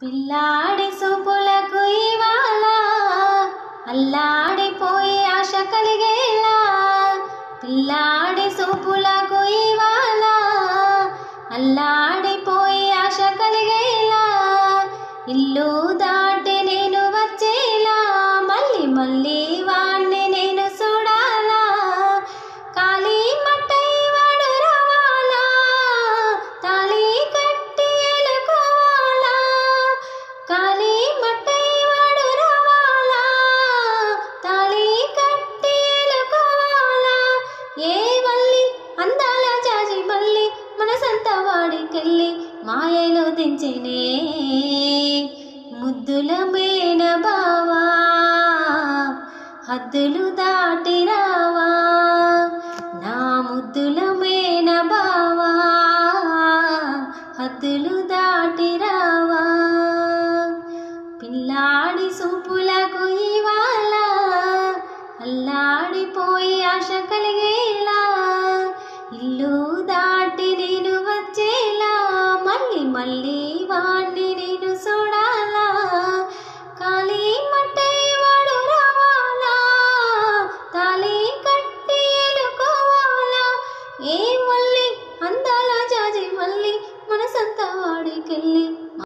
పిల్లాడి సూపులకు ఇవాళ అల్లాడిపోయి ఆశ కలిగేలా, పిల్లాడి సూపులకు ఇవాళ అల్లాడిపోయి ఆశ కలిగేలా, ఇల్లు దాటి నేను వచ్చేలా మళ్ళీ మళ్ళీ వాణ్ణి నేను చూడాలా, కాలి మట్టై వాడు రావాలా, తాళి కట్టి ఎలుకోవాలా, కాలి మట్టై వాడు రావాలా, తాళి కట్టి ఎలుకోవాలా, ఏ వల్లి అందాల జాజి మల్లి మనసంతా వాడికెళ్ళి మాయలో దించినే ముద్దుల మేన బావా, హద్దులు దాటి రావా నా ముద్దుల మేన బావా, హద్దులు దాటి రావా, పిల్లాడి సూపులకు ఇవాళ అల్లాడిపోయి ఆశ కలిగేలా, ఇల్లు దాటి నేను వచ్చేలా మళ్ళీ మళ్ళీ వాణ్ణి